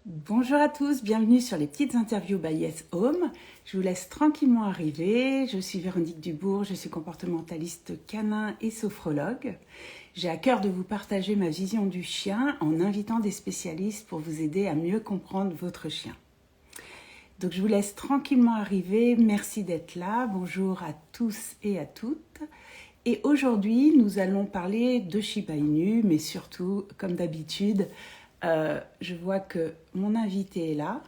Bonjour à tous, bienvenue sur les petites interviews by Yes Home. Je vous laisse tranquillement arriver. Je suis Véronique Dubourg, je suis comportementaliste canin et sophrologue. J'ai à cœur de vous partager ma vision du chien en invitant des spécialistes pour vous aider à mieux comprendre votre chien. Donc je vous laisse tranquillement arriver. Merci d'être là. Bonjour à tous et à toutes. Et aujourd'hui, nous allons parler de Shiba Inu, mais surtout, comme d'habitude, je vois que mon invité est là.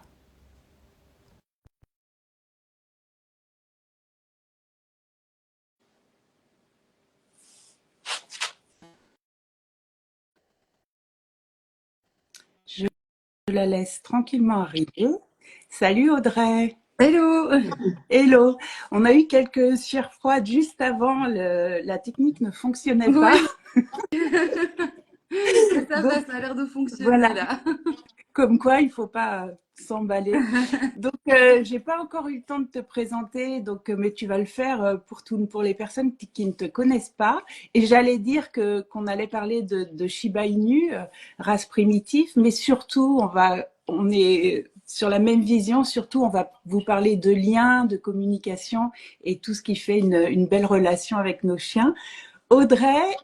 Je la laisse tranquillement arriver. Salut Audrey. Hello! Hello. On a eu quelques sueurs froides juste avant. La technique ne fonctionnait pas. Oui, mais ça va, Donc ça a l'air de fonctionner voilà, là. comme quoi il ne faut pas s'emballer. Donc, j'ai pas encore eu le temps de te présenter, donc, mais tu vas le faire pour les personnes qui ne te connaissent pas. Et j'allais dire qu'on allait parler de Shiba Inu, race primitive, mais surtout, on est sur la même vision. Surtout, on va vous parler de liens, de communication et tout ce qui fait une belle relation avec nos chiens. Audrey,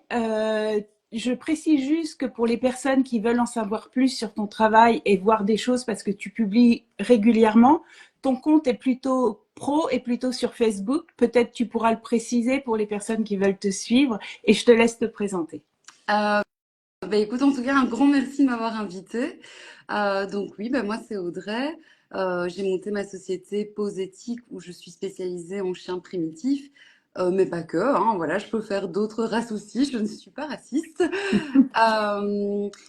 je précise juste que pour les personnes qui veulent en savoir plus sur ton travail et voir des choses parce que tu publies régulièrement, ton compte est plutôt pro et plutôt sur Facebook. Peut-être tu pourras le préciser pour les personnes qui veulent te suivre et je te laisse te présenter. Écoute, en tout cas, un grand merci de m'avoir invitée. Donc oui, moi c'est Audrey. J'ai monté ma société Pose Éthique où je suis spécialisée en chiens primitifs, mais pas que, hein, voilà, je peux faire d'autres races aussi, je ne suis pas raciste.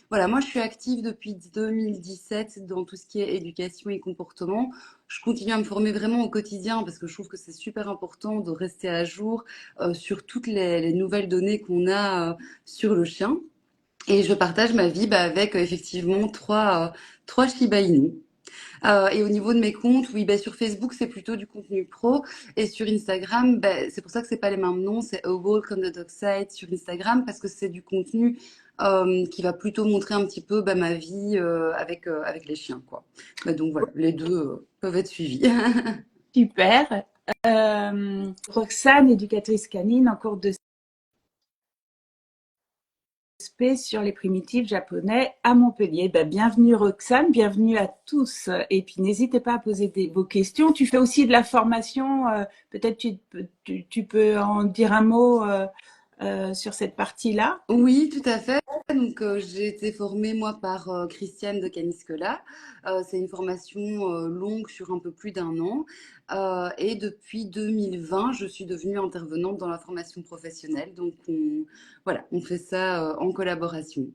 Voilà, moi je suis active depuis 2017 dans tout ce qui est éducation et comportement. Je continue à me former vraiment au quotidien parce que je trouve que c'est super important de rester à jour sur toutes les nouvelles données qu'on a sur le chien. Et je partage ma vie avec effectivement trois Shiba Inu. Et au niveau de mes comptes, oui, sur Facebook, c'est plutôt du contenu pro. Et sur Instagram, c'est pour ça que c'est pas les mêmes noms. C'est A Walk on the Dog Side sur Instagram parce que c'est du contenu qui va plutôt montrer un petit peu ma vie avec les chiens, quoi. Donc voilà, les deux peuvent être suivis. Super. Roxane, éducatrice canine en cours de SP sur les primitifs japonais à Montpellier. Bienvenue Roxane, bienvenue à tous. Et puis n'hésitez pas à poser vos questions. Tu fais aussi de la formation, peut-être tu peux en dire un mot sur cette partie-là. Oui, tout à fait. Donc, j'ai été formée, moi, par Christiane de Caniscola. C'est une formation longue sur un peu plus d'un an. Et depuis 2020, je suis devenue intervenante dans la formation professionnelle. Donc, voilà, on fait ça en collaboration.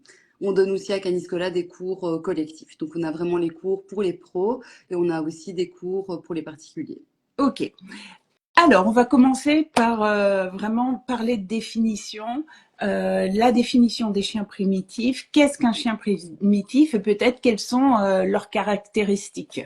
On donne aussi à Caniscola des cours collectifs. Donc, on a vraiment les cours pour les pros et on a aussi des cours pour les particuliers. Ok. Alors, on va commencer par vraiment parler de définition. La définition des chiens primitifs. Qu'est-ce qu'un chien primitif et peut-être quelles sont leurs caractéristiques?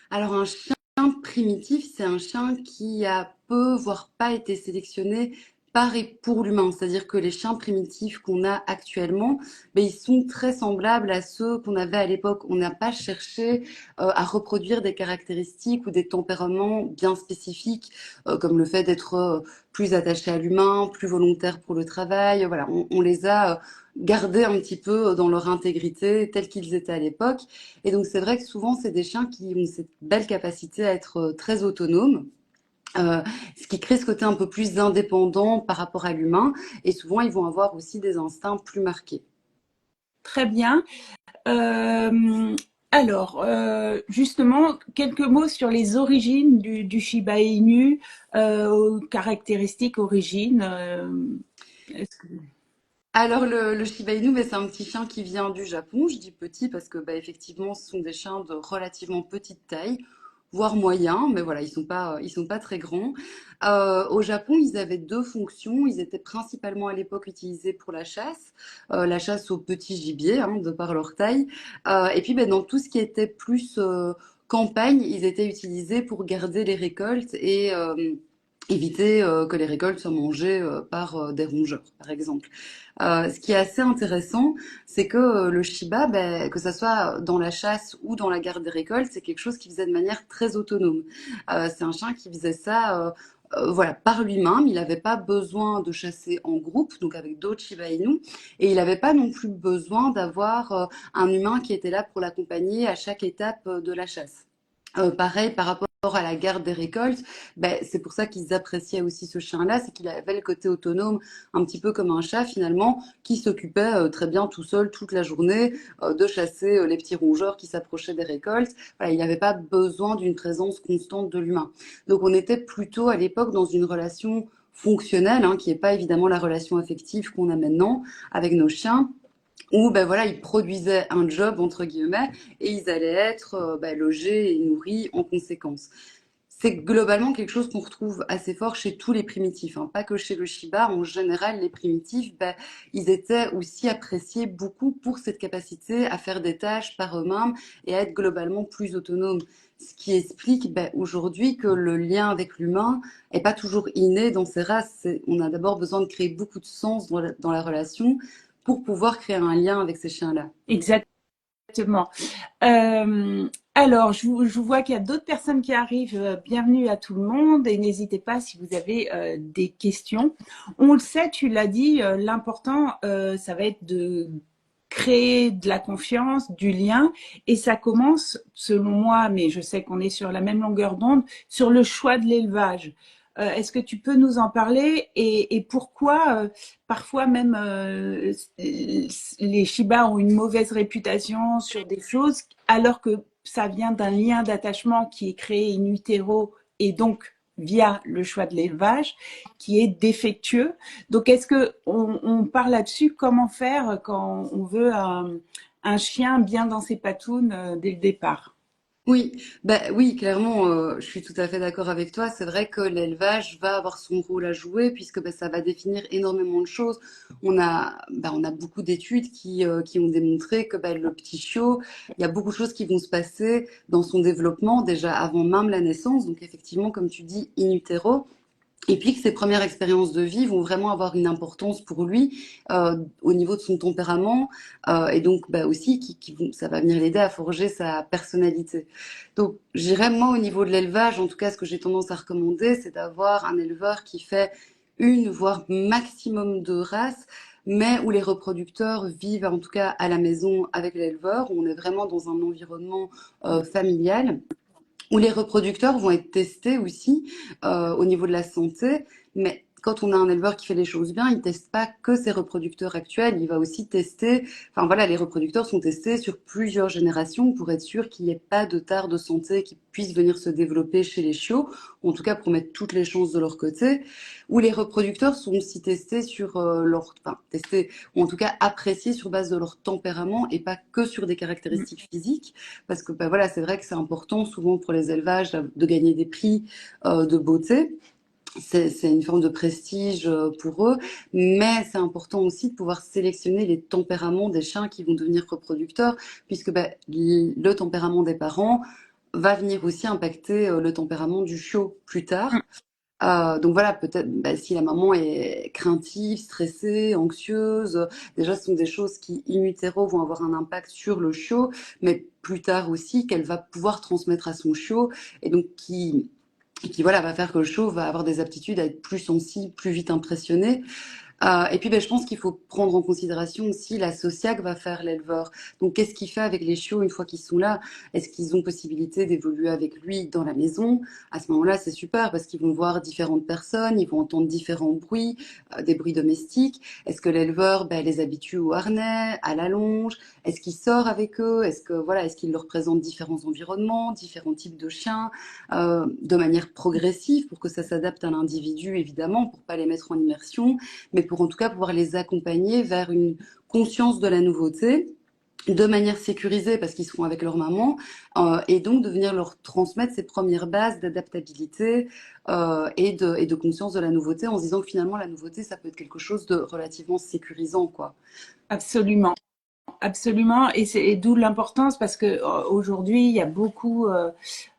Alors, un chien primitif, c'est un chien qui a peu, voire pas été sélectionné par et pour l'humain. C'est-à-dire que les chiens primitifs qu'on a actuellement, ils sont très semblables à ceux qu'on avait à l'époque. On n'a pas cherché à reproduire des caractéristiques ou des tempéraments bien spécifiques, comme le fait d'être plus attaché à l'humain, plus volontaire pour le travail. Voilà, on les a gardés un petit peu dans leur intégrité tels qu'ils étaient à l'époque. Et donc c'est vrai que souvent c'est des chiens qui ont cette belle capacité à être très autonomes. euh, Ce qui crée ce côté un peu plus indépendant par rapport à l'humain. Et souvent, ils vont avoir aussi des instincts plus marqués. Très bien. Euh, alors, justement, quelques mots sur les origines du Shiba Inu, aux caractéristiques, origines. Est-ce que- Alors, le Shiba Inu, c'est un petit chien qui vient du Japon. Je dis petit parce que, effectivement, ce sont des chiens de relativement petite taille, voire moyen, mais voilà, ils sont pas très grands. Au Japon, ils avaient deux fonctions. Ils étaient principalement à l'époque utilisés pour la chasse au petit gibier, hein, de par leur taille. Et puis, dans tout ce qui était plus campagne, ils étaient utilisés pour garder les récoltes éviter que les récoltes soient mangées par des rongeurs, par exemple. Ce qui est assez intéressant, c'est que le Shiba, ben, que ça soit dans la chasse ou dans la garde des récoltes, c'est quelque chose qui faisait de manière très autonome. C'est un chien qui faisait ça voilà, par lui-même. Il n'avait pas besoin de chasser en groupe, donc avec d'autres Shiba Inu, et il n'avait pas non plus besoin d'avoir un humain qui était là pour l'accompagner à chaque étape de la chasse. Pareil par rapport à la garde des récoltes, ben, c'est pour ça qu'ils appréciaient aussi ce chien-là, c'est qu'il avait le côté autonome, un petit peu comme un chat finalement, qui s'occupait très bien tout seul toute la journée de chasser les petits rongeurs qui s'approchaient des récoltes. Voilà, il n'avait pas besoin d'une présence constante de l'humain. Donc on était plutôt à l'époque dans une relation fonctionnelle, hein, qui n'est pas évidemment la relation affective qu'on a maintenant avec nos chiens, où ben voilà, ils produisaient un job entre guillemets et ils allaient être ben, logés et nourris en conséquence. C'est globalement quelque chose qu'on retrouve assez fort chez tous les primitifs, hein. Pas que chez le Shiba. En général, les primitifs, ben, ils étaient aussi appréciés beaucoup pour cette capacité à faire des tâches par eux-mêmes et à être globalement plus autonomes. Ce qui explique ben, aujourd'hui que le lien avec l'humain est pas toujours inné dans ces races. On a d'abord besoin de créer beaucoup de sens dans la relation pour pouvoir créer un lien avec ces chiens-là. Exactement. Alors, je vois qu'il y a d'autres personnes qui arrivent. Bienvenue à tout le monde et n'hésitez pas si vous avez des questions. On le sait, tu l'as dit, l'important, ça va être de créer de la confiance, du lien, et ça commence, selon moi, mais je sais qu'on est sur la même longueur d'onde, sur le choix de l'élevage. Est-ce que tu peux nous en parler et pourquoi parfois même les Shiba ont une mauvaise réputation sur des choses alors que ça vient d'un lien d'attachement qui est créé in utero et donc via le choix de l'élevage qui est défectueux. Donc est-ce que on parle là-dessus comment faire quand on veut un chien bien dans ses patounes dès le départ? Oui, bah oui, clairement, je suis tout à fait d'accord avec toi. C'est vrai que l'élevage va avoir son rôle à jouer puisque bah, ça va définir énormément de choses. On a beaucoup d'études qui ont démontré que bah, le petit chiot, il y a beaucoup de choses qui vont se passer dans son développement déjà avant même la naissance. Donc effectivement, comme tu dis, in utero. Et puis que ses premières expériences de vie vont vraiment avoir une importance pour lui au niveau de son tempérament et donc bah, aussi ça va venir l'aider à forger sa personnalité. Donc j'irais moi au niveau de l'élevage, en tout cas ce que j'ai tendance à recommander, c'est d'avoir un éleveur qui fait une voire maximum de races, mais où les reproducteurs vivent en tout cas à la maison avec l'éleveur, où on est vraiment dans un environnement familial où les reproducteurs vont être testés aussi au niveau de la santé, mais quand on a un éleveur qui fait les choses bien, il teste pas que ses reproducteurs actuels, il va aussi tester, enfin voilà, les reproducteurs sont testés sur plusieurs générations pour être sûr qu'il n'y ait pas de tare de santé qui puisse venir se développer chez les chiots, ou en tout cas pour mettre toutes les chances de leur côté, où les reproducteurs sont aussi testés sur enfin testés, ou en tout cas appréciés sur base de leur tempérament et pas que sur des caractéristiques physiques. Parce que bah, voilà, c'est vrai que c'est important souvent pour les élevages de gagner des prix de beauté. C'est une forme de prestige pour eux, mais c'est important aussi de pouvoir sélectionner les tempéraments des chiens qui vont devenir reproducteurs, puisque bah, le tempérament des parents va venir aussi impacter le tempérament du chiot plus tard. Donc voilà, peut-être bah, si la maman est craintive, stressée, anxieuse, déjà ce sont des choses qui in utero vont avoir un impact sur le chiot, mais plus tard aussi qu'elle va pouvoir transmettre à son chiot et donc qui voilà va faire que le chiot va avoir des aptitudes à être plus sensible, plus vite impressionné. Et puis, ben, je pense qu'il faut prendre en considération aussi la socia que va faire l'éleveur. Donc, qu'est-ce qu'il fait avec les chiots une fois qu'ils sont là? Est-ce qu'ils ont possibilité d'évoluer avec lui dans la maison? À ce moment-là, c'est super parce qu'ils vont voir différentes personnes, ils vont entendre différents bruits, des bruits domestiques. Est-ce que l'éleveur, ben, les habitue au harnais, à la longe? Est-ce qu'il sort avec eux? Est-ce que voilà, est-ce qu'il leur présente différents environnements, différents types de chiens, de manière progressive pour que ça s'adapte à l'individu, évidemment, pour pas les mettre en immersion, mais pour en tout cas pouvoir les accompagner vers une conscience de la nouveauté de manière sécurisée parce qu'ils seront avec leur maman et donc de venir leur transmettre ces premières bases d'adaptabilité et de conscience de la nouveauté en se disant que finalement la nouveauté ça peut être quelque chose de relativement sécurisant quoi. Absolument. absolument. Et d'où l'importance parce que aujourd'hui, il y a beaucoup.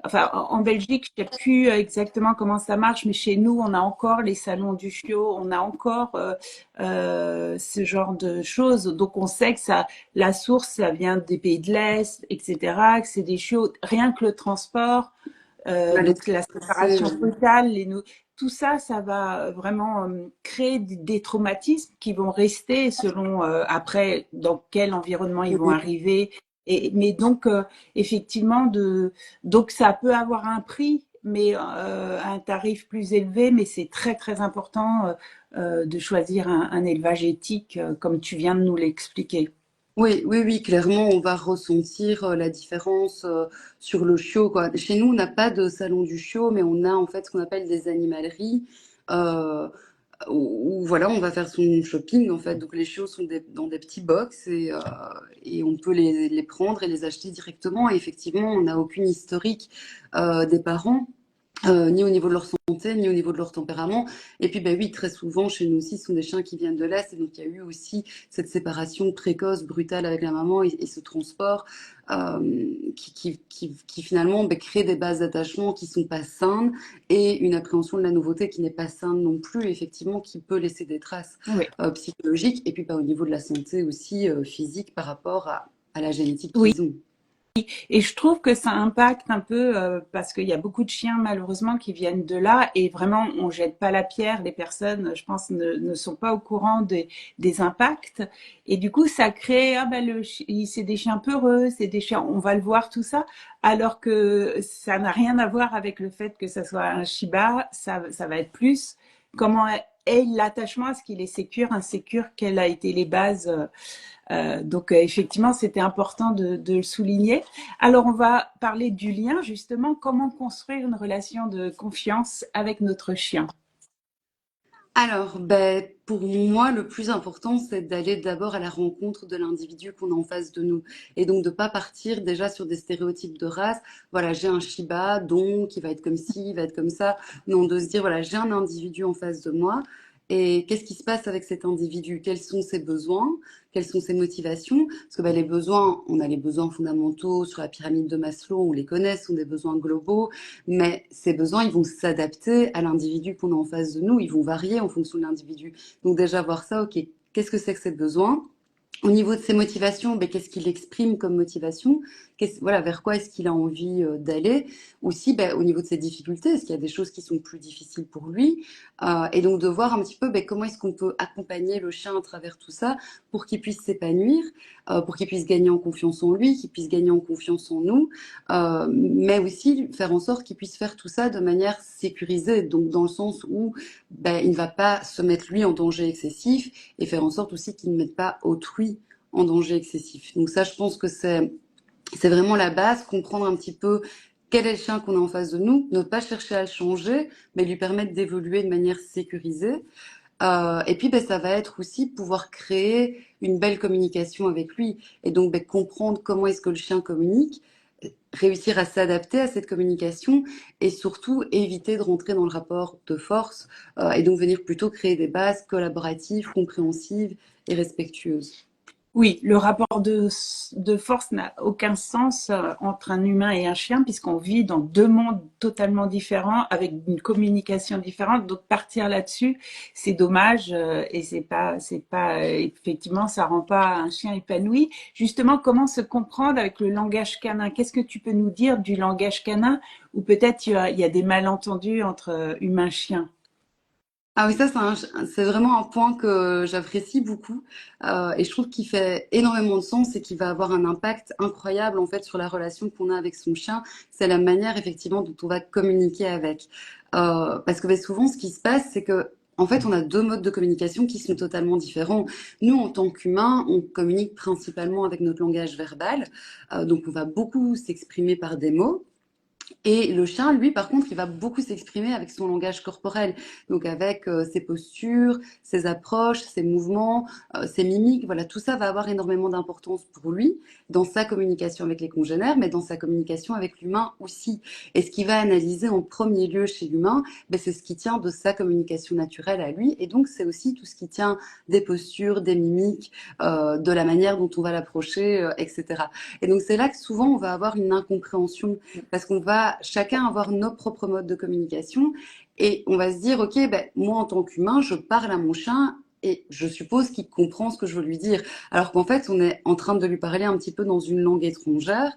Enfin, en Belgique, je ne sais plus exactement comment ça marche, mais chez nous, on a encore les salons du chiot, on a encore ce genre de choses. Donc, on sait que ça, la source, ça vient des pays de l'Est, etc. Que c'est des chiots. Rien que le transport. Les Donc la tracés, séparation brutale, tout ça, ça va vraiment créer des traumatismes qui vont rester selon après dans quel environnement ils vont oui. arriver. Mais donc effectivement, donc ça peut avoir un prix, mais un tarif plus élevé, mais c'est très très important de choisir un élevage éthique comme tu viens de nous l'expliquer. Oui, oui, oui, clairement, on va ressentir la différence sur le chiot, quoi. Chez nous, on n'a pas de salon du chiot, mais on a en fait ce qu'on appelle des animaleries euh, où, voilà, on va faire son shopping en fait. Donc les chiots sont dans des petits box et on peut les prendre et les acheter directement. Et effectivement, on n'a aucune historique des parents. Ni au niveau de leur santé, ni au niveau de leur tempérament. Et puis, ben oui, très souvent, chez nous aussi, ce sont des chiens qui viennent de l'Est. Et donc, il y a eu aussi cette séparation précoce, brutale avec la maman et ce transport qui finalement ben, crée des bases d'attachement qui sont pas saines et une appréhension de la nouveauté qui n'est pas saine non plus, effectivement, qui peut laisser des traces Oui. psychologiques. Et puis, ben, au niveau de la santé aussi physique par rapport à la génétique Oui. qu'ils ont. Et je trouve que ça impacte un peu parce qu'il y a beaucoup de chiens malheureusement qui viennent de là et vraiment on jette pas la pierre. Les personnes, je pense, ne sont pas au courant des impacts et du coup ça crée ah ben c'est des chiens peureux, c'est des chiens, on va le voir tout ça, alors que ça n'a rien à voir avec le fait que ça soit un Shiba. Ça va être plus comment est l'attachement, est-ce qu'il est sécure, insécure, quelles a été les bases. Donc effectivement, c'était important de le souligner. Alors on va parler du lien, justement, comment construire une relation de confiance avec notre chien. Alors, ben, pour moi, le plus important, c'est d'aller d'abord à la rencontre de l'individu qu'on a en face de nous. Et donc, de pas partir déjà sur des stéréotypes de race. Voilà, j'ai un Shiba, donc il va être comme ci, il va être comme ça. Non, de se dire, voilà, j'ai un individu en face de moi. Et qu'est-ce qui se passe avec cet individu? Quels sont ses besoins? Quelles sont ses motivations? Parce que ben, les besoins, on a les besoins fondamentaux sur la pyramide de Maslow, on les connaît, ce sont des besoins globaux. Mais ces besoins, ils vont s'adapter à l'individu qu'on a en face de nous. Ils vont varier en fonction de l'individu. Donc déjà voir ça, ok, qu'est-ce que c'est que ces besoins? Au niveau de ses motivations, ben, qu'est-ce qu'il exprime comme motivation? Voilà, vers quoi est-ce qu'il a envie d'aller? Aussi, ben, au niveau de ses difficultés, est-ce qu'il y a des choses qui sont plus difficiles pour lui? Et donc de voir un petit peu ben, comment est-ce qu'on peut accompagner le chien à travers tout ça pour qu'il puisse s'épanouir, pour qu'il puisse gagner en confiance en lui, qu'il puisse gagner en confiance en nous, mais aussi faire en sorte qu'il puisse faire tout ça de manière sécurisée, donc dans le sens où ben, il ne va pas se mettre lui en danger excessif et faire en sorte aussi qu'il ne mette pas autrui en danger excessif. Donc ça, je pense que c'est vraiment la base, comprendre un petit peu quel est le chien qu'on a en face de nous, ne pas chercher à le changer, mais lui permettre d'évoluer de manière sécurisée. Et puis, ben, ça va être aussi pouvoir créer une belle communication avec lui. Et donc, ben, comprendre comment est-ce que le chien communique, réussir à s'adapter à cette communication et surtout éviter de rentrer dans le rapport de force et donc venir plutôt créer des bases collaboratives, compréhensives et respectueuses. Oui, le rapport de force n'a aucun sens entre un humain et un chien puisqu'on vit dans deux mondes totalement différents avec une communication différente. Donc partir là-dessus, c'est dommage et c'est pas effectivement, ça rend pas un chien épanoui. Justement, comment se comprendre avec le langage canin? Qu'est-ce que tu peux nous dire du langage canin ou peut-être il y a des malentendus entre humain-chien? Ah oui, ça, c'est vraiment un point que j'apprécie beaucoup et je trouve qu'il fait énormément de sens et qui va avoir un impact incroyable en fait sur la relation qu'on a avec son chien. C'est la manière effectivement dont on va communiquer avec. Parce que ben, souvent, ce qui se passe, c'est que en fait, on a deux modes de communication qui sont totalement différents. Nous, en tant qu'humains, on communique principalement avec notre langage verbal, donc on va beaucoup s'exprimer par des mots. Et le chien, lui, par contre, il va beaucoup s'exprimer avec son langage corporel, donc avec ses postures, ses approches, ses mouvements, ses mimiques. Voilà, tout ça va avoir énormément d'importance pour lui dans sa communication avec les congénères, mais dans sa communication avec l'humain aussi. Et ce qu'il va analyser en premier lieu chez l'humain, ben, c'est ce qui tient de sa communication naturelle à lui. Et donc, c'est aussi tout ce qui tient des postures, des mimiques, de la manière dont on va l'approcher, etc. Et donc, c'est là que souvent, on va avoir une incompréhension parce qu'on va chacun avoir nos propres modes de communication et on va se dire, ok, ben, moi en tant qu'humain, je parle à mon chien et je suppose qu'il comprend ce que je veux lui dire. Alors qu'en fait, on est en train de lui parler un petit peu dans une langue étrangère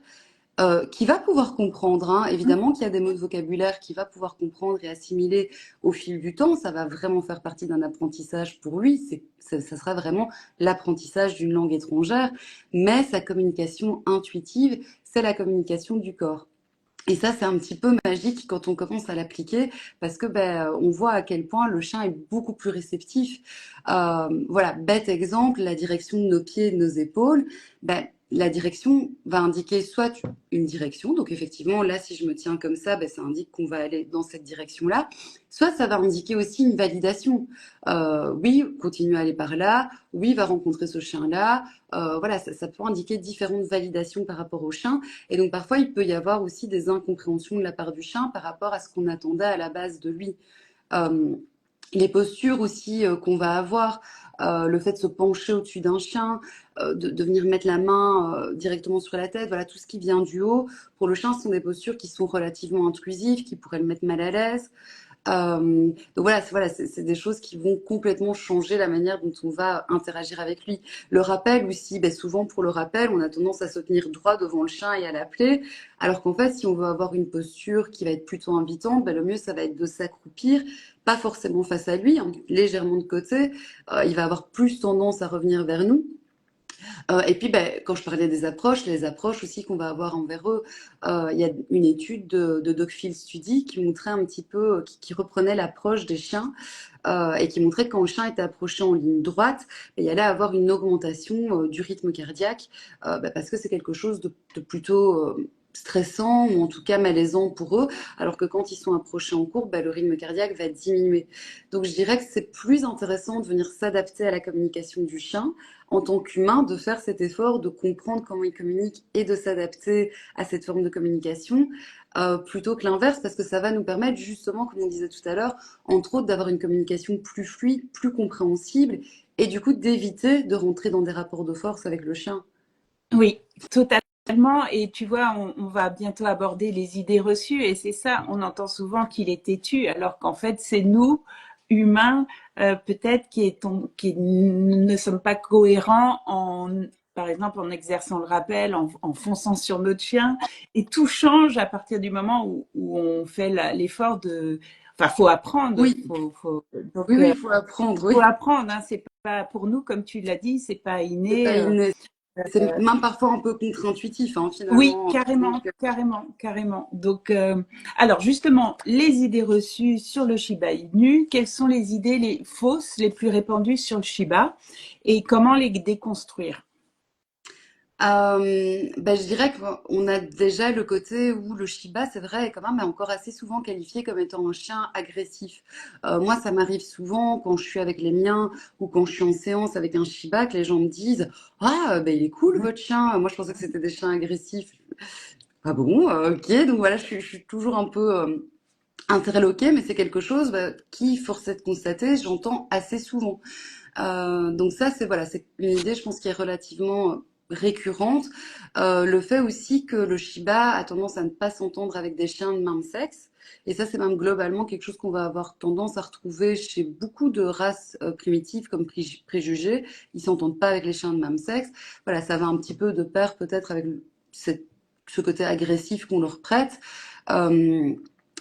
qui va pouvoir comprendre, hein. Évidemment qu'il y a des mots de vocabulaire qu'il va pouvoir comprendre et assimiler au fil du temps. Ça va vraiment faire partie d'un apprentissage pour lui. Ça sera vraiment l'apprentissage d'une langue étrangère. Mais sa communication intuitive, c'est la communication du corps. Et ça, c'est un petit peu magique quand on commence à l'appliquer parce que ben, on voit à quel point le chien est beaucoup plus réceptif. Voilà, bête exemple, la direction de nos pieds et de nos épaules. Ben, la direction va indiquer soit une direction, donc effectivement, là, si je me tiens comme ça, ben, ça indique qu'on va aller dans cette direction-là. Soit ça va indiquer aussi une validation. Oui, continue à aller par là. Oui, va rencontrer ce chien-là. Voilà, ça peut indiquer différentes validations par rapport au chien. Et donc parfois, il peut y avoir aussi des incompréhensions de la part du chien par rapport à ce qu'on attendait à la base de lui. Euh, les postures aussi qu'on va avoir, le fait de se pencher au-dessus d'un chien, de venir mettre la main directement sur la tête, voilà, tout ce qui vient du haut. Pour le chien, ce sont des postures qui sont relativement intrusives, qui pourraient le mettre mal à l'aise. Donc voilà, c'est des choses qui vont complètement changer la manière dont on va interagir avec lui. Le rappel aussi, ben souvent pour le rappel, on a tendance à se tenir droit devant le chien et à l'appeler, alors qu'en fait, si on veut avoir une posture qui va être plutôt invitante, ben le mieux, ça va être de s'accroupir, pas forcément face à lui, hein, légèrement de côté. Il va avoir plus tendance à revenir vers nous. Et puis, ben, quand je parlais des approches, les approches aussi qu'on va avoir envers eux, il y a une étude de Dogfield Study qui montrait un petit peu, qui reprenait l'approche des chiens et qui montrait que quand le chien était approché en ligne droite, ben, il y allait avoir une augmentation du rythme cardiaque ben, parce que c'est quelque chose de plutôt stressant ou en tout cas malaisant pour eux, alors que quand ils sont approchés en courbe, ben, le rythme cardiaque va diminuer. Donc je dirais que c'est plus intéressant de venir s'adapter à la communication du chien en tant qu'humain, de faire cet effort de comprendre comment il communique et de s'adapter à cette forme de communication, plutôt que l'inverse, parce que ça va nous permettre justement, comme on disait tout à l'heure, entre autres, d'avoir une communication plus fluide, plus compréhensible, et du coup d'éviter de rentrer dans des rapports de force avec le chien. Oui, totalement. Et tu vois, on va bientôt aborder les idées reçues. Et c'est ça, on entend souvent qu'il est têtu, alors qu'en fait, c'est nous, humains, peut-être qui ne sommes pas cohérents par exemple, en exerçant le rappel, en fonçant sur notre chien. Et tout change à partir du moment où on fait l'effort de... Enfin, faut apprendre. Oui, oui, Donc, oui, il faut apprendre, faut oui. apprendre. Hein, c'est pas pour nous, comme tu l'as dit, c'est pas C'est pas inné. inné. C'est même parfois un peu contre-intuitif, hein, Oui, finalement. carrément, carrément, carrément. Donc, alors justement, les idées reçues sur le Shiba Inu, quelles sont les idées les fausses les plus répandues sur le Shiba et comment les déconstruire? Ben, je dirais qu'on a déjà le côté où le Shiba, c'est vrai, est quand même encore assez souvent qualifié comme étant un chien agressif. Moi, ça m'arrive souvent quand je suis avec les miens ou quand je suis en séance avec un Shiba que les gens me disent, ah, ben, il est cool votre chien. Moi, je pensais que c'était des chiens agressifs. Ah bon, ok. Donc voilà, je suis toujours un peu interloquée, mais c'est quelque chose bah, qui, force est de constater, j'entends assez souvent. Donc ça, c'est voilà, c'est une idée, je pense, qui est relativement récurrente. Le fait aussi que le Shiba a tendance à ne pas s'entendre avec des chiens de même sexe. Et ça, c'est même globalement quelque chose qu'on va avoir tendance à retrouver chez beaucoup de races primitives comme préjugés. Ils s'entendent pas avec les chiens de même sexe. Voilà, ça va un petit peu de pair peut-être avec ce côté agressif qu'on leur prête. Euh,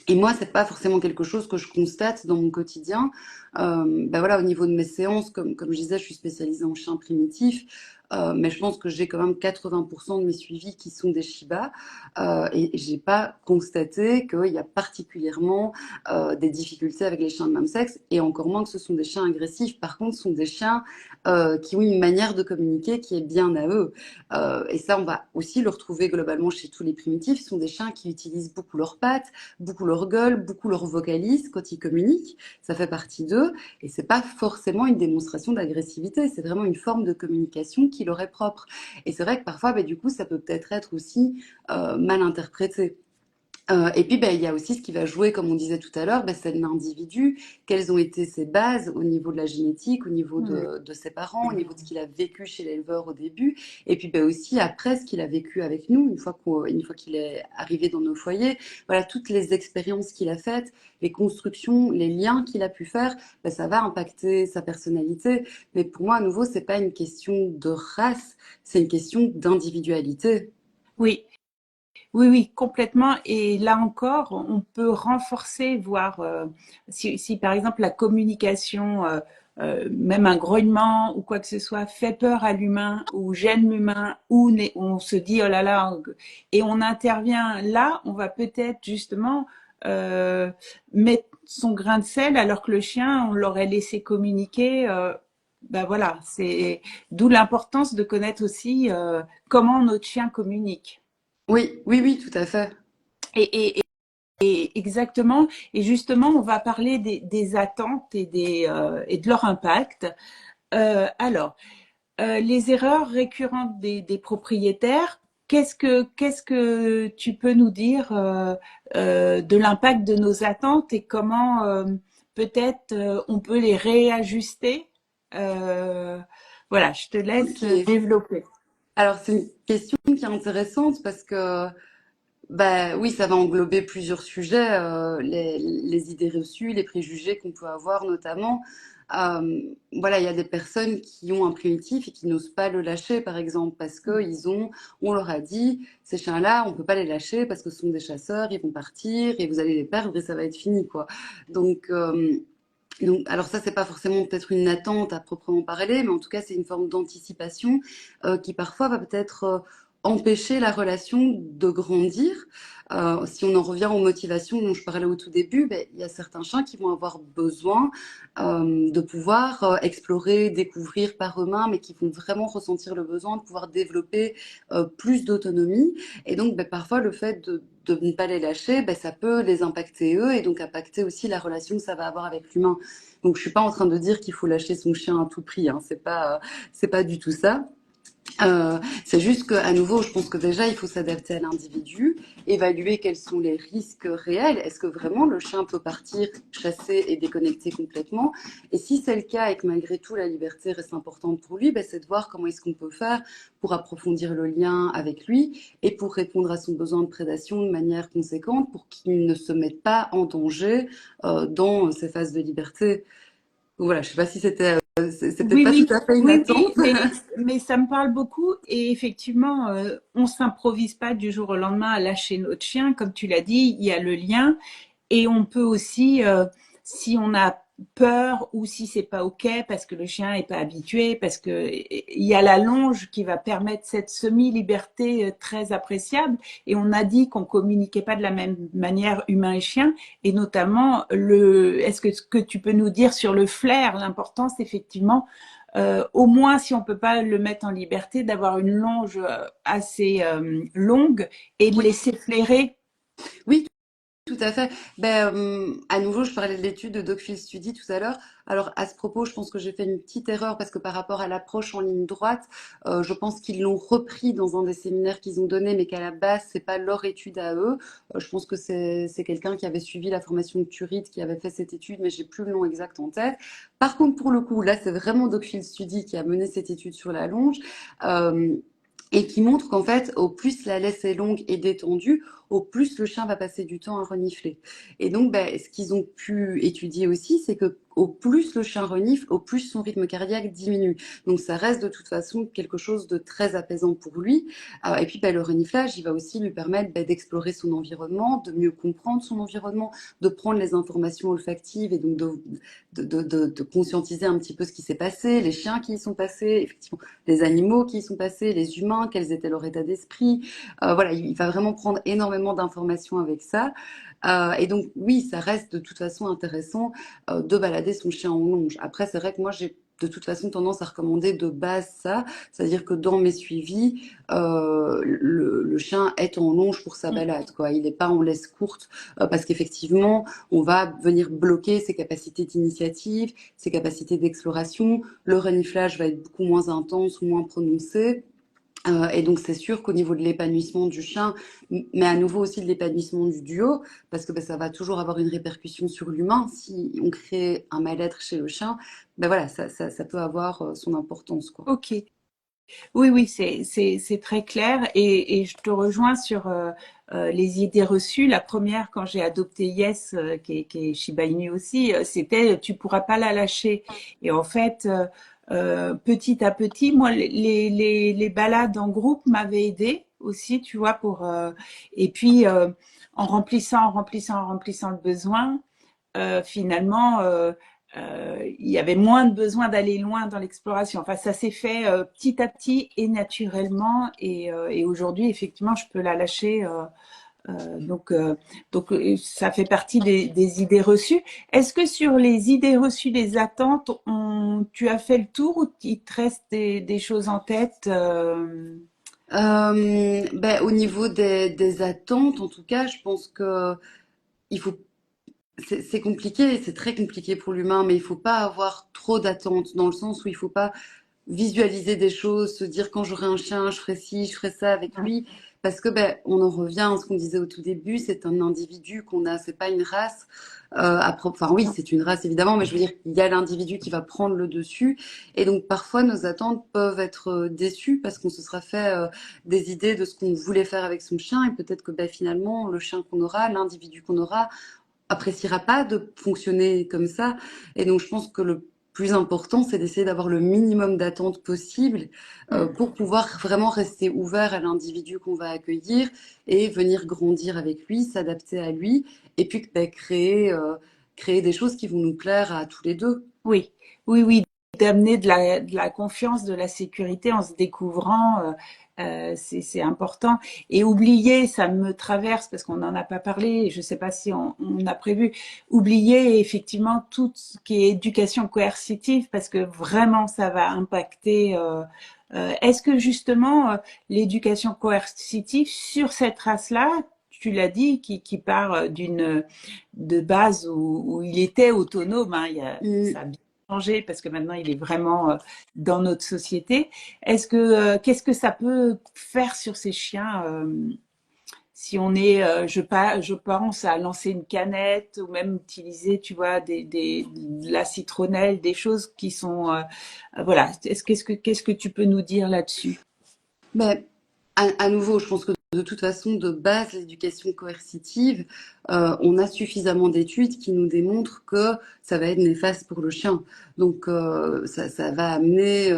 et moi, c'est pas forcément quelque chose que je constate dans mon quotidien. Ben voilà, au niveau de mes séances, comme je disais, je suis spécialisée en chiens primitifs. mais je pense que j'ai quand même 80% de mes suivis qui sont des Shiba, et j'ai pas constaté qu'il y a particulièrement des difficultés avec les chiens de même sexe, et encore moins que ce sont des chiens agressifs. Par contre, ce sont des chiens qui ont une manière de communiquer qui est bien à eux. Et ça, on va aussi le retrouver globalement chez tous les primitifs. Ce sont des chiens qui utilisent beaucoup leurs pattes, beaucoup leur gueule, beaucoup leur vocalise quand ils communiquent. Ça fait partie d'eux, et c'est pas forcément une démonstration d'agressivité. C'est vraiment une forme de communication qui leur est propre. Et c'est vrai que parfois, du coup, ça peut peut-être être aussi mal interprété. Et puis, il y a aussi ce qui va jouer, comme on disait tout à l'heure, c'est l'individu. Quelles ont été ses bases au niveau de la génétique, au niveau Ouais. de ses parents, au niveau de ce qu'il a vécu chez l'éleveur au début, et puis aussi après ce qu'il a vécu avec nous, une fois qu'il est arrivé dans nos foyers. Voilà, toutes les expériences qu'il a faites, les constructions, les liens qu'il a pu faire, ça va impacter sa personnalité. Mais pour moi, à nouveau, c'est pas une question de race, c'est une question d'individualité. Oui, oui, oui, complètement. Et là encore, on peut renforcer, voire si par exemple la communication, même un grognement ou quoi que ce soit, fait peur à l'humain ou gêne l'humain, ou on se dit oh là là, et on intervient là, on va peut-être justement euh, mettre son grain de sel alors que le chien, on l'aurait laissé communiquer. Ben voilà, c'est d'où l'importance de connaître aussi comment notre chien communique. Oui, oui, oui, tout à fait. Et, et, et exactement. Et justement, on va parler des attentes et de leur impact. Alors, les erreurs récurrentes des propriétaires. Qu'est-ce que tu peux nous dire de l'impact de nos attentes et comment peut-être on peut les réajuster? Euh, voilà, je te laisse Ok. développer. Alors, c'est une question qui est intéressante parce que, oui, ça va englober plusieurs sujets, les idées reçues, les préjugés qu'on peut avoir notamment. Voilà, il y a des personnes qui ont un primitif et qui n'osent pas le lâcher, par exemple, parce que on leur a dit, ces chiens-là, on peut pas les lâcher parce que ce sont des chasseurs, ils vont partir et vous allez les perdre et ça va être fini, quoi. Donc, alors ça, c'est pas forcément peut-être une attente à proprement parler, mais en tout cas, c'est une forme d'anticipation qui parfois va peut-être empêcher la relation de grandir. Si on en revient aux motivations dont je parlais au tout début, il y a certains chiens qui vont avoir besoin de pouvoir explorer, découvrir par eux-mêmes, mais qui vont vraiment ressentir le besoin de pouvoir développer plus d'autonomie. Et donc, parfois, le fait de ne pas les lâcher, ça peut les impacter eux et donc impacter aussi la relation que ça va avoir avec l'humain. Donc, je suis pas en train de dire qu'il faut lâcher son chien à tout prix, hein. C'est pas du tout ça. C'est juste qu'à nouveau, je pense que déjà, il faut s'adapter à l'individu, évaluer quels sont les risques réels. Est-ce que vraiment le chien peut partir chasser et déconnecter complètement? Et si c'est le cas et que malgré tout la liberté reste importante pour lui, c'est de voir comment est-ce qu'on peut faire pour approfondir le lien avec lui et pour répondre à son besoin de prédation de manière conséquente pour qu'il ne se mette pas en danger dans ses phases de liberté. Donc voilà, je sais pas si c'est peut-être Oui, pas tout oui, à fait une oui, oui, attente. mais ça me parle beaucoup et effectivement, on s'improvise pas du jour au lendemain à lâcher notre chien, comme tu l'as dit, il y a le lien et on peut aussi, si on a peur ou si c'est pas ok parce que le chien est pas habitué, parce que il y a la longe qui va permettre cette semi-liberté très appréciable. Et on a dit qu'on communiquait pas de la même manière humain et chien, et notamment est-ce que ce que tu peux nous dire sur le flair, l'importance effectivement au moins, si on peut pas le mettre en liberté, d'avoir une longe assez longue et de Oui, laisser flairer. oui, tout à fait. À nouveau, je parlais de l'étude de Dogfield Study tout à l'heure. Alors, à ce propos, je pense que j'ai fait une petite erreur parce que par rapport à l'approche en ligne droite, je pense qu'ils l'ont repris dans un des séminaires qu'ils ont donné, mais qu'à la base, c'est pas leur étude à eux. Je pense que c'est quelqu'un qui avait suivi la formation de Turit qui avait fait cette étude, mais j'ai plus le nom exact en tête. Par contre, pour le coup, là, c'est vraiment Dogfield Study qui a mené cette étude sur la longe. Euh, et qui montre qu'en fait, au plus la laisse est longue et détendue, au plus le chien va passer du temps à renifler. Et donc, ce qu'ils ont pu étudier aussi, c'est que au plus le chien renifle, au plus son rythme cardiaque diminue. Donc ça reste de toute façon quelque chose de très apaisant pour lui. Et puis le reniflage, il va aussi lui permettre d'explorer son environnement, de mieux comprendre son environnement, de prendre les informations olfactives et donc de conscientiser un petit peu ce qui s'est passé, les chiens qui y sont passés, effectivement, les animaux qui y sont passés, les humains, quels étaient leur état d'esprit. Voilà, il va vraiment prendre énormément d'informations avec ça. Et donc, oui, ça reste de toute façon intéressant de balader son chien en longe. Après, c'est vrai que moi, j'ai de toute façon tendance à recommander de base ça, c'est-à-dire que dans mes suivis, le chien est en longe pour sa balade, quoi. Il n'est pas en laisse courte, parce qu'effectivement, on va venir bloquer ses capacités d'initiative, ses capacités d'exploration. Le reniflage va être beaucoup moins intense, moins prononcé. Et donc c'est sûr qu'au niveau de l'épanouissement du chien, mais à nouveau aussi de l'épanouissement du duo, parce que ça va toujours avoir une répercussion sur l'humain. Si on crée un mal-être chez le chien, voilà, ça peut avoir son importance, quoi. Ok. Oui, oui, c'est très clair et je te rejoins sur les idées reçues. La première, quand j'ai adopté Yes, qui est Shiba Inu aussi, c'était tu pourras pas la lâcher. Et en fait, petit à petit, moi, les balades en groupe m'avaient aidé aussi, tu vois, et puis en remplissant le besoin, finalement, il y avait moins de besoin d'aller loin dans l'exploration. Enfin, ça s'est fait petit à petit et naturellement. Et aujourd'hui, effectivement, je peux la lâcher. Donc, ça fait partie des idées reçues. Est-ce que sur les idées reçues, les attentes, tu as fait le tour ou il te reste des choses en tête Au niveau des attentes, en tout cas, je pense que il faut c'est compliqué, c'est très compliqué pour l'humain, mais il faut pas avoir trop d'attentes, dans le sens où il faut pas visualiser des choses, se dire quand j'aurai un chien, je ferai ci, je ferai ça avec lui, parce que on en revient à ce qu'on disait au tout début, c'est un individu qu'on a, c'est pas une race. Enfin oui, c'est une race évidemment, mais je veux dire, il y a l'individu qui va prendre le dessus, et donc parfois nos attentes peuvent être déçues parce qu'on se sera fait des idées de ce qu'on voulait faire avec son chien, et peut-être que finalement le chien qu'on aura, l'individu qu'on aura, appréciera pas de fonctionner comme ça. Et donc, je pense que le plus important, c'est d'essayer d'avoir le minimum d'attentes possible pour pouvoir vraiment rester ouvert à l'individu qu'on va accueillir et venir grandir avec lui, s'adapter à lui, et puis créer des choses qui vont nous plaire à tous les deux. Oui, oui, oui, d'amener de la confiance, de la sécurité en se découvrant, c'est important. Et oublier, ça me traverse parce qu'on n'en a pas parlé, et je ne sais pas si on a prévu, oublier effectivement tout ce qui est éducation coercitive parce que vraiment ça va impacter. Est-ce que justement l'éducation coercitive sur cette race-là, tu l'as dit, qui part de base où il était autonome, hein, ça a bien changé parce que maintenant il est vraiment dans notre société. Qu'est-ce que ça peut faire sur ces chiens si on est, je pense à lancer une canette ou même utiliser, tu vois, de la citronnelle, des choses qui sont, voilà. Qu'est-ce que tu peux nous dire là-dessus? Mais à nouveau, je pense que de toute façon, de base, l'éducation coercitive, on a suffisamment d'études qui nous démontrent que ça va être néfaste pour le chien. Donc, ça va amener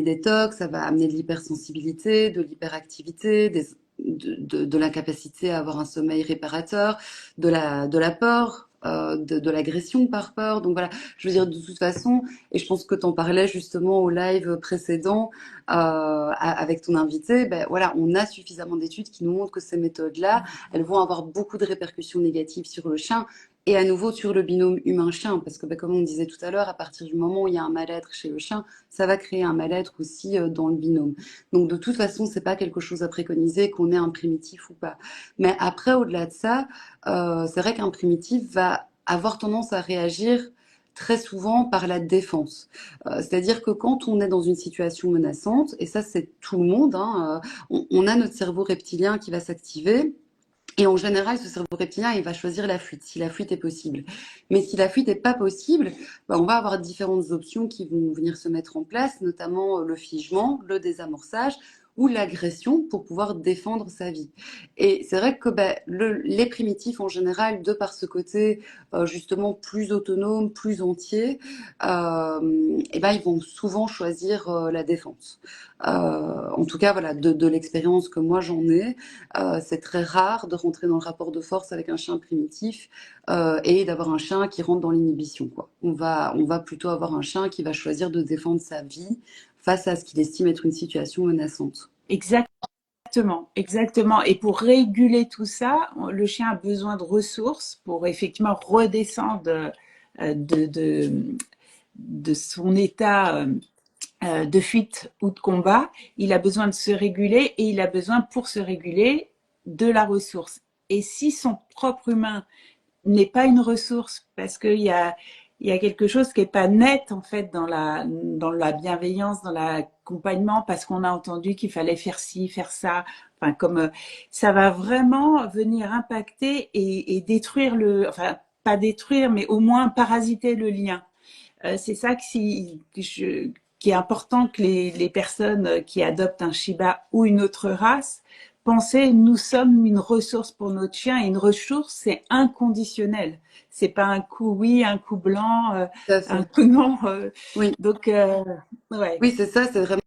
des tocs, ça va amener de l'hypersensibilité, de l'hyperactivité, de l'incapacité à avoir un sommeil réparateur, de la peur. De l'agression par peur. Donc voilà, je veux dire, de toute façon, et je pense que tu en parlais justement au live précédent, avec ton invité, voilà, on a suffisamment d'études qui nous montrent que ces méthodes-là, elles vont avoir beaucoup de répercussions négatives sur le chien et à nouveau sur le binôme humain-chien, parce que comme on disait tout à l'heure, à partir du moment où il y a un mal-être chez le chien, ça va créer un mal-être aussi dans le binôme. Donc de toute façon, c'est pas quelque chose à préconiser qu'on ait un primitif ou pas. Mais après, au-delà de ça, c'est vrai qu'un primitif va avoir tendance à réagir très souvent par la défense. C'est-à-dire que quand on est dans une situation menaçante, et ça c'est tout le monde, hein, on a notre cerveau reptilien qui va s'activer. Et en général, ce cerveau reptilien, il va choisir la fuite, si la fuite est possible. Mais si la fuite n'est pas possible, on va avoir différentes options qui vont venir se mettre en place, notamment le figement, le désamorçage, ou l'agression pour pouvoir défendre sa vie. Et c'est vrai que les primitifs en général, de par ce côté justement plus autonome, plus entier, et ben ils vont souvent choisir la défense. En tout cas, voilà, de l'expérience que moi j'en ai, c'est très rare de rentrer dans le rapport de force avec un chien primitif et d'avoir un chien qui rentre dans l'inhibition, quoi. On va plutôt avoir un chien qui va choisir de défendre sa vie face à ce qu'il estime être une situation menaçante. Exactement, exactement. Et pour réguler tout ça, le chien a besoin de ressources pour effectivement redescendre de, de, de son état de fuite ou de combat. Il a besoin de se réguler et il a besoin, pour se réguler, de la ressource. Et si son propre humain n'est pas une ressource, parce qu'il y a quelque chose qui est pas net en fait dans la bienveillance, dans l'accompagnement, parce qu'on a entendu qu'il fallait faire ci, faire ça. Enfin, comme ça va vraiment venir impacter et détruire enfin pas détruire, mais au moins parasiter le lien. C'est ça qui est important que les personnes qui adoptent un Shiba ou une autre race penser nous sommes une ressource pour notre chien et une ressource c'est inconditionnel. C'est pas un coup oui, un coup blanc, Tout à un fait. coup non. Oui. Donc ouais. Oui, c'est ça, c'est vraiment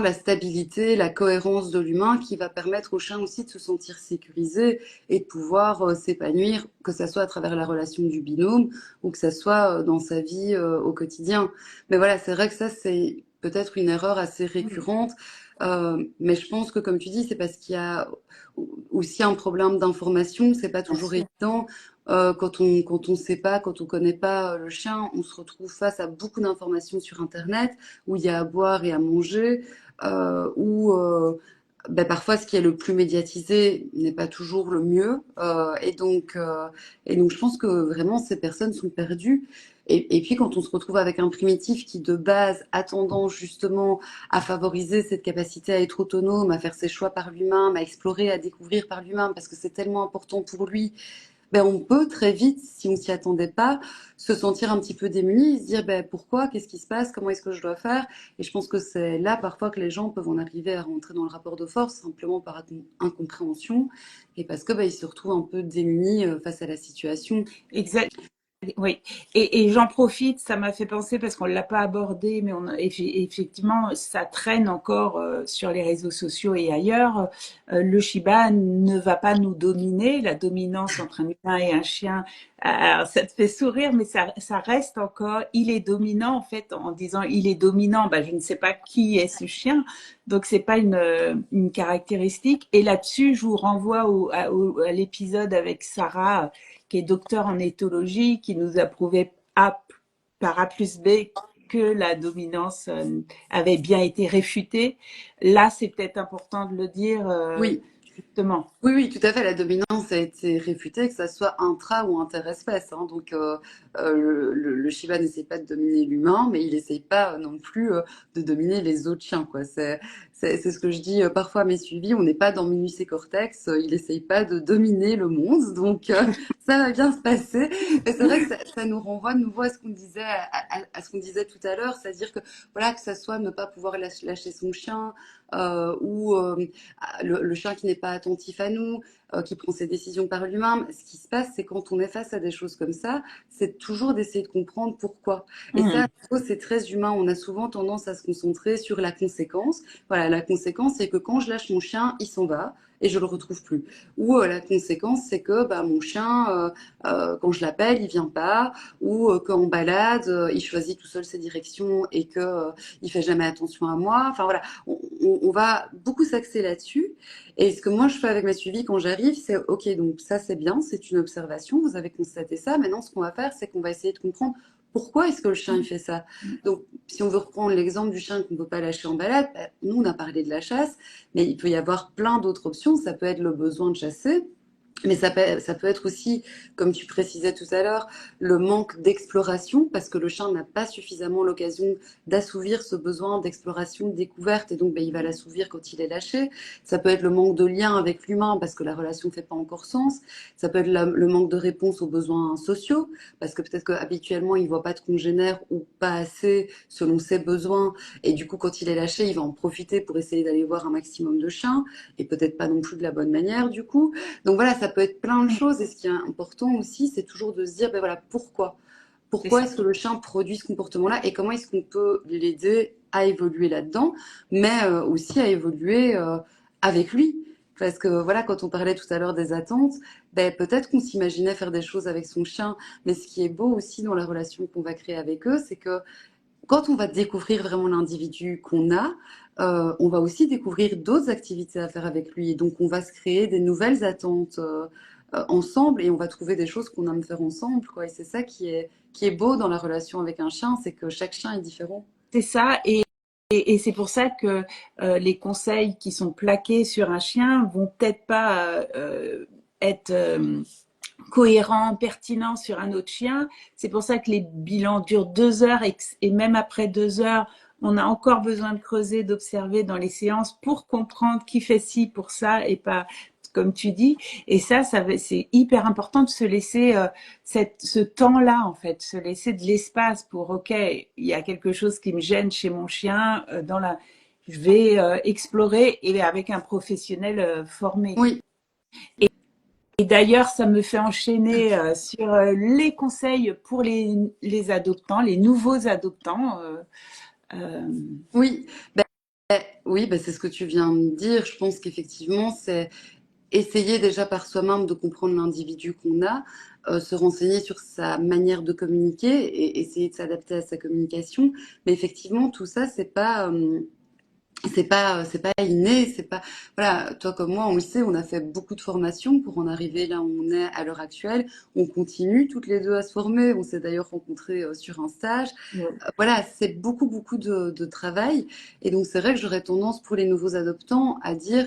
la stabilité, la cohérence de l'humain qui va permettre au chien aussi de se sentir sécurisé et de pouvoir s'épanouir, que ça soit à travers la relation du binôme ou que ça soit dans sa vie au quotidien. Mais voilà, c'est vrai que ça, c'est peut-être une erreur assez récurrente. Mais je pense que, comme tu dis, c'est parce qu'il y a aussi un problème d'information. C'est pas Bien toujours sûr. évident. Quand on sait pas, quand on connaît pas le chien, on se retrouve face à beaucoup d'informations sur Internet où il y a à boire et à manger, où parfois ce qui est le plus médiatisé n'est pas toujours le mieux. Et donc je pense que vraiment ces personnes sont perdues. Et puis quand on se retrouve avec un primitif qui de base a tendance justement à favoriser cette capacité à être autonome, à faire ses choix par lui-même, à explorer, à découvrir par lui-même, parce que c'est tellement important pour lui, on peut très vite, si on s'y attendait pas, se sentir un petit peu démuni, se dire pourquoi, qu'est-ce qui se passe, comment est-ce que je dois faire. Et je pense que c'est là parfois que les gens peuvent en arriver à rentrer dans le rapport de force simplement par incompréhension et parce que ils se retrouvent un peu démunis face à la situation. Exact. Oui, et j'en profite, ça m'a fait penser parce qu'on l'a pas abordé, mais effectivement, ça traîne encore sur les réseaux sociaux et ailleurs. Le Shiba ne va pas nous dominer. La dominance entre un humain et un chien, alors ça te fait sourire, mais ça reste encore. Il est dominant en fait en disant il est dominant. Bah, je ne sais pas qui est ce chien, donc c'est pas une caractéristique. Et là-dessus, je vous renvoie à l'épisode avec Sarah qui est docteur en éthologie, qui nous a prouvé A par A plus B que la dominance avait bien été réfutée. Là, c'est peut-être important de le dire, Oui, justement. oui, oui, tout à fait. La dominance a été réfutée, que ça soit intra ou interespèce, hein. Donc, le Shiba n'essaie pas de dominer l'humain, mais il n'essaie pas non plus de dominer les autres chiens, quoi. C'est ce que je dis parfois à mes suivis. On n'est pas dans Minus et Cortex. Il n'essaye pas de dominer le monde, donc ça va bien se passer. Mais c'est vrai que ça nous renvoie de nouveau à ce qu'on disait, à ce qu'on disait tout à l'heure, c'est-à-dire que voilà, que ça soit ne pas pouvoir lâcher son chien ou le chien qui n'est pas attentif à nous, qui prend ses décisions par lui-même. Ce qui se passe, c'est quand on est face à des choses comme ça, c'est toujours d'essayer de comprendre pourquoi. Et ça, Mmh. c'est très humain. On a souvent tendance à se concentrer sur la conséquence. Voilà, la conséquence, c'est que quand je lâche mon chien, il s'en va et je le retrouve plus. Ou la conséquence, c'est que mon chien, quand je l'appelle, il vient pas. Ou quand on balade, il choisit tout seul ses directions et que il fait jamais attention à moi. Enfin voilà, on va beaucoup s'axer là-dessus. Et ce que moi je fais avec mes suivis quand j'arrive, c'est ok, donc ça c'est bien, c'est une observation, vous avez constaté ça. Maintenant, ce qu'on va faire, c'est qu'on va essayer de comprendre pourquoi est-ce que le chien il fait ça. Donc, si on veut reprendre l'exemple du chien qu'on ne peut pas lâcher en balade, nous on a parlé de la chasse, mais il peut y avoir plein d'autres options. Ça peut être le besoin de chasser. Mais ça peut être aussi, comme tu précisais tout à l'heure, le manque d'exploration, parce que le chien n'a pas suffisamment l'occasion d'assouvir ce besoin d'exploration, de découverte, et donc ben, il va l'assouvir quand il est lâché. Ça peut être le manque de lien avec l'humain, parce que la relation ne fait pas encore sens. Ça peut être le manque de réponse aux besoins sociaux, parce que peut-être qu'habituellement, il ne voit pas de congénère ou pas assez selon ses besoins, et du coup, quand il est lâché, il va en profiter pour essayer d'aller voir un maximum de chiens, et peut-être pas non plus de la bonne manière, du coup. Donc voilà, ça peut être plein de choses. Et ce qui est important aussi, c'est toujours de se dire, ben voilà, pourquoi? C'est Pourquoi ça. est-ce que le chien produit ce comportement-là et comment est-ce qu'on peut l'aider à évoluer là-dedans, mais aussi à évoluer avec lui. Parce que voilà, quand on parlait tout à l'heure des attentes, ben, peut-être qu'on s'imaginait faire des choses avec son chien, mais ce qui est beau aussi dans la relation qu'on va créer avec eux, c'est que quand on va découvrir vraiment l'individu qu'on a, on va aussi découvrir d'autres activités à faire avec lui. Et donc, on va se créer des nouvelles attentes ensemble et on va trouver des choses qu'on aime faire ensemble, quoi. Et c'est ça qui est beau dans la relation avec un chien, c'est que chaque chien est différent. C'est ça. Et c'est pour ça que les conseils qui sont plaqués sur un chien vont peut-être pas être cohérent, pertinent sur un autre chien. C'est pour ça que les bilans durent 2 heures et même après 2 heures, on a encore besoin de creuser, d'observer dans les séances pour comprendre qui fait ci pour ça et pas comme tu dis. Et c'est hyper important de se laisser ce temps-là, en fait, se laisser de l'espace pour, OK, il y a quelque chose qui me gêne chez mon chien, je vais explorer et avec un professionnel formé. Oui, Et d'ailleurs, ça me fait enchaîner sur les conseils pour les adoptants, les nouveaux adoptants. Euh, oui, ben, oui, ben, c'est ce que tu viens de dire. Je pense qu'effectivement, c'est essayer déjà par soi-même de comprendre l'individu qu'on a, se renseigner sur sa manière de communiquer et essayer de s'adapter à sa communication. Mais effectivement, tout ça, c'est pas inné, c'est pas, voilà, toi comme moi, on le sait, on a fait beaucoup de formations pour en arriver là où on est à l'heure actuelle. On continue toutes les deux à se former. On s'est d'ailleurs rencontrés sur un stage. Voilà, c'est beaucoup de travail. Et donc, c'est vrai que j'aurais tendance pour les nouveaux adoptants à dire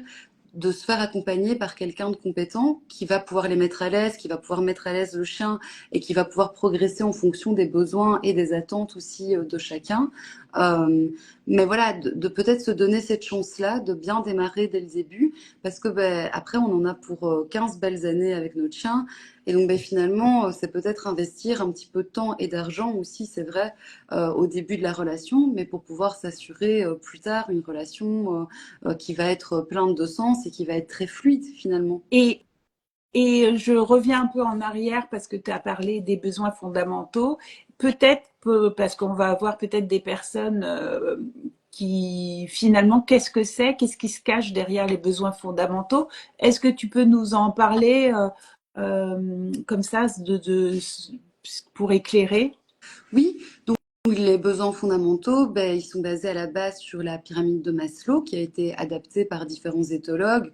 de se faire accompagner par quelqu'un de compétent qui va pouvoir les mettre à l'aise, qui va pouvoir mettre à l'aise le chien et qui va pouvoir progresser en fonction des besoins et des attentes aussi de chacun. Euh, mais voilà, de peut-être se donner cette chance-là, de bien démarrer dès le début, parce que ben, après, on en a pour 15 belles années avec notre chien. Et donc ben, finalement, c'est peut-être investir un petit peu de temps et d'argent aussi, c'est vrai, au début de la relation, mais pour pouvoir s'assurer plus tard une relation qui va être plein de sens et qui va être très fluide finalement. et, et je reviens un peu en arrière parce que tu as parlé des besoins fondamentaux. Peut-être parce qu'on va avoir peut-être des personnes qui finalement, qu'est-ce que c'est? Qu'est-ce qui se cache derrière les besoins fondamentaux? Est-ce que tu peux nous en parler comme ça pour éclairer? Oui, donc les besoins fondamentaux, ben, ils sont basés à la base sur la pyramide de Maslow qui a été adaptée par différents éthologues.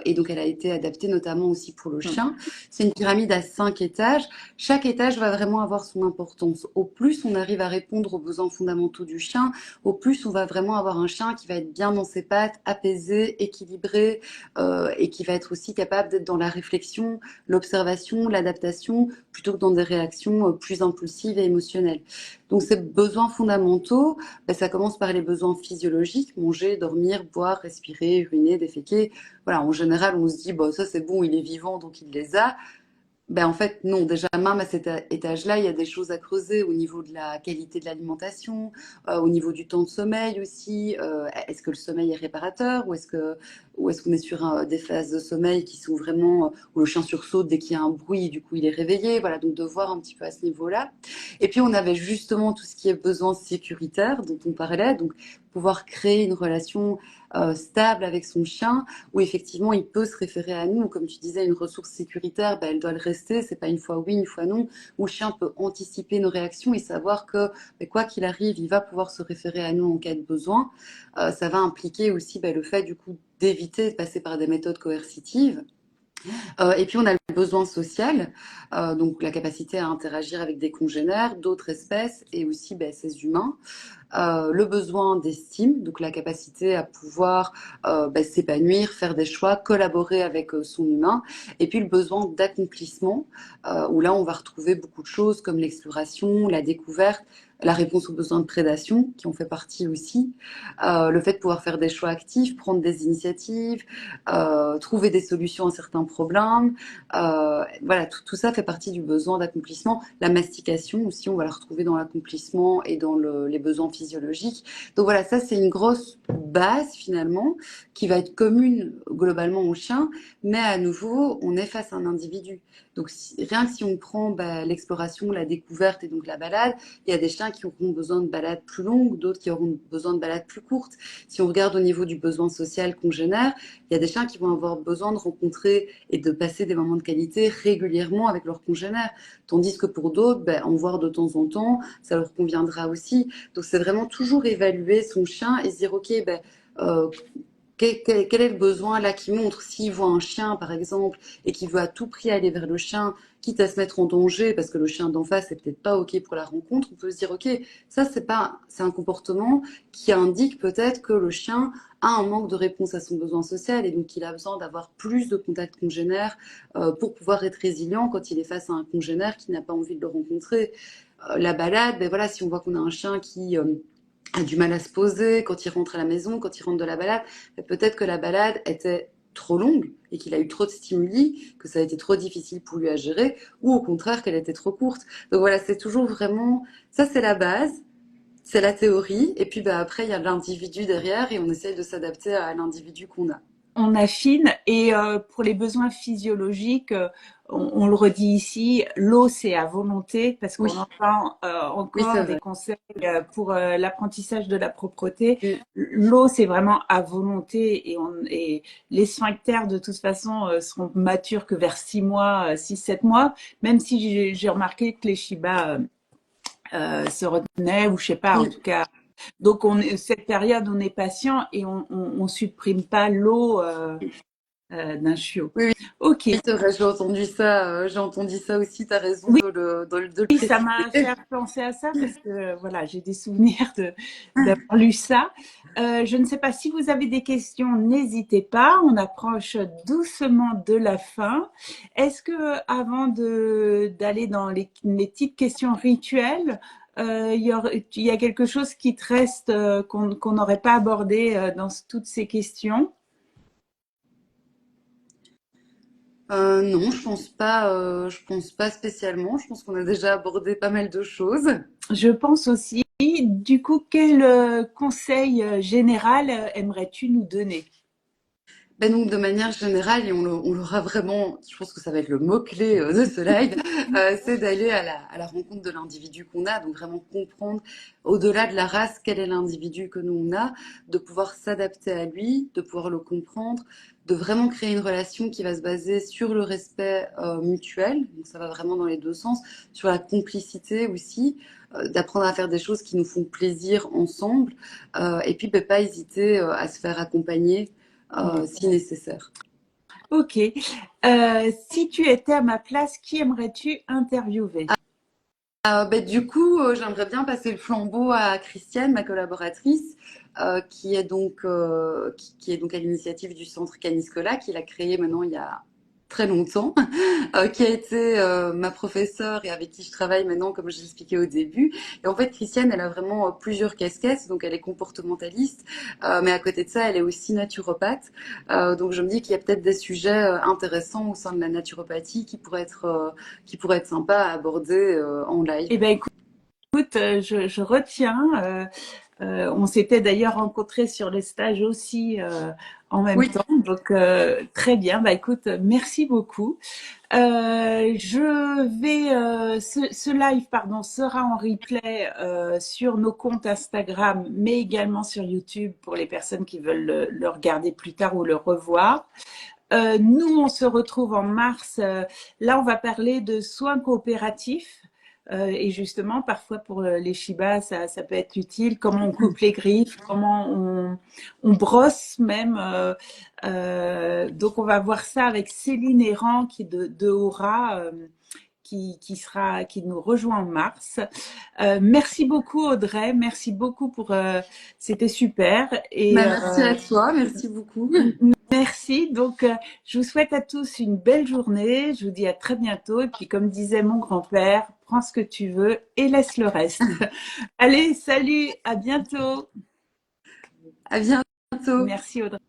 Et donc, elle a été adaptée notamment aussi pour le chien. C'est une pyramide à 5 étages. Chaque étage va vraiment avoir son importance. Au plus on arrive à répondre aux besoins fondamentaux du chien, au plus on va vraiment avoir un chien qui va être bien dans ses pattes, apaisé, équilibré, et qui va être aussi capable d'être dans la réflexion, l'observation, l'adaptation, plutôt que dans des réactions plus impulsives et émotionnelles. Donc ces besoins fondamentaux, ben, ça commence par les besoins physiologiques, manger, dormir, boire, respirer, uriner, déféquer. Voilà, en général, on se dit, bon, ça c'est bon, il est vivant, donc il les a. Ben en fait, non. Déjà, même à cet étage-là, il y a des choses à creuser au niveau de la qualité de l'alimentation, au niveau du temps de sommeil aussi. Est-ce que le sommeil est réparateur ou est-ce qu'on est sur des phases de sommeil qui sont vraiment où le chien sursaute dès qu'il y a un bruit et du coup il est réveillé. Voilà, donc de voir un petit peu à ce niveau-là. Et puis on avait justement tout ce qui est besoin sécuritaire dont on parlait, donc pouvoir créer une relation stable avec son chien où effectivement il peut se référer à nous. Comme tu disais, une ressource sécuritaire, ben, elle doit le rester. C'est pas une fois oui, une fois non. Où le chien peut anticiper nos réactions et savoir que ben, quoi qu'il arrive, il va pouvoir se référer à nous en cas de besoin. Ça va impliquer aussi ben, le fait du coup d'éviter de passer par des méthodes coercitives. Et puis on a le besoin social, donc la capacité à interagir avec des congénères, d'autres espèces et aussi ben, ces humains. le besoin d'estime, donc la capacité à pouvoir s'épanouir, faire des choix, collaborer avec son humain, et puis le besoin d'accomplissement, où là on va retrouver beaucoup de choses comme l'exploration, la découverte, la réponse aux besoins de prédation, qui en fait partie aussi, le fait de pouvoir faire des choix actifs, prendre des initiatives, trouver des solutions à certains problèmes. Voilà, tout ça fait partie du besoin d'accomplissement. La mastication aussi, on va la retrouver dans l'accomplissement et dans les besoins physiologiques. Donc voilà, ça c'est une grosse base finalement qui va être commune globalement aux chiens, mais à nouveau, on est face à un individu. Donc rien que si on prend l'exploration, la découverte et donc la balade, il y a des chiens qui auront besoin de balades plus longues, d'autres qui auront besoin de balades plus courtes. Si on regarde au niveau du besoin social qu'on génère, il y a des chiens qui vont avoir besoin de rencontrer et de passer des moments de qualité régulièrement avec leurs congénères. Tandis que pour d'autres, en voir de temps en temps, ça leur conviendra aussi. Donc c'est vraiment toujours évaluer son chien et se dire, ok, euh, quel est le besoin là qui montre? S'il voit un chien, par exemple, et qu'il veut à tout prix aller vers le chien, quitte à se mettre en danger parce que le chien d'en face est peut-être pas ok pour la rencontre, on peut se dire ok, ça c'est un comportement qui indique peut-être que le chien a un manque de réponse à son besoin social et donc il a besoin d'avoir plus de contacts congénères pour pouvoir être résilient quand il est face à un congénère qui n'a pas envie de le rencontrer. La balade, voilà, si on voit qu'on a un chien qui a du mal à se poser quand il rentre à la maison, quand il rentre de la balade, peut-être que la balade était trop longue et qu'il a eu trop de stimuli, que ça a été trop difficile pour lui à gérer, ou au contraire qu'elle était trop courte. Donc voilà, c'est toujours vraiment, ça c'est la base, c'est la théorie, et puis après il y a l'individu derrière et on essaye de s'adapter à l'individu qu'on a. On affine et pour les besoins physiologiques, on le redit ici, l'eau c'est à volonté parce qu'on Oui, entend oui encore c'est des vrai. conseils pour l'apprentissage de la propreté. Mm. L'eau c'est vraiment à volonté et les sphincters de toute façon seront matures que vers 6 mois, 6, 7 mois, même si j'ai remarqué que les Shiba se retenaient ou je sais pas, en Mm. tout cas. Donc cette période on est patient et on supprime pas l'eau d'un chiot. Oui, oui, Ok, c'est vrai, j'ai entendu ça aussi, tu as raison oui, de le oui, ça préciser. m'a fait penser à ça parce que voilà, j'ai des souvenirs d'avoir lu ça. Je ne sais pas si vous avez des questions, n'hésitez pas. On approche doucement de la fin. Est-ce que avant d'aller dans les petites questions rituelles, il y a quelque chose qui te reste qu'on n'aurait pas abordé dans toutes ces questions? Non, je pense pas spécialement. Je pense qu'on a déjà abordé pas mal de choses. Je pense aussi. Du coup, quel conseil général aimerais-tu nous donner? Donc, de manière générale, et on l'aura vraiment, je pense que ça va être le mot-clé de ce live, c'est d'aller à la rencontre de l'individu qu'on a, donc vraiment comprendre, au-delà de la race, quel est l'individu que nous on a, de pouvoir s'adapter à lui, de pouvoir le comprendre, de vraiment créer une relation qui va se baser sur le respect mutuel, donc ça va vraiment dans les deux sens, sur la complicité aussi, d'apprendre à faire des choses qui nous font plaisir ensemble, et puis pas hésiter à se faire accompagner si nécessaire. Ok. Si tu étais à ma place, qui aimerais-tu interviewer? Du coup, j'aimerais bien passer le flambeau à Christiane, ma collaboratrice, qui est donc à l'initiative du Centre Caniscola, qu'il a créé maintenant il y a très longtemps, qui a été ma professeure et avec qui je travaille maintenant, comme je l'expliquais au début. Et en fait, Christiane, elle a vraiment plusieurs casquettes. Donc, elle est comportementaliste, mais à côté de ça, elle est aussi naturopathe. Donc, je me dis qu'il y a peut-être des sujets intéressants au sein de la naturopathie qui pourraient être sympas à aborder en live. Eh ben, écoute, je retiens. On s'était d'ailleurs rencontrés sur les stages aussi en même Oui, temps. Donc, très bien. Bah, écoute, merci beaucoup. Ce live, pardon, sera en replay sur nos comptes Instagram, mais également sur YouTube pour les personnes qui veulent le regarder plus tard ou le revoir. Nous, on se retrouve en mars. Là, on va parler de soins coopératifs. Et justement, parfois pour les Shiba, ça peut être utile. Comment on coupe les griffes, comment on brosse même. Donc, on va voir ça avec Céline Errand qui de Aura, qui nous rejoint en mars. Merci beaucoup Audrey, merci beaucoup c'était super et Bah, merci à toi, merci beaucoup. merci. Donc, je vous souhaite à tous une belle journée. Je vous dis à très bientôt. Et puis, comme disait mon grand-père, prends ce que tu veux et laisse le reste. Allez, salut, à bientôt. À bientôt. Merci Audrey.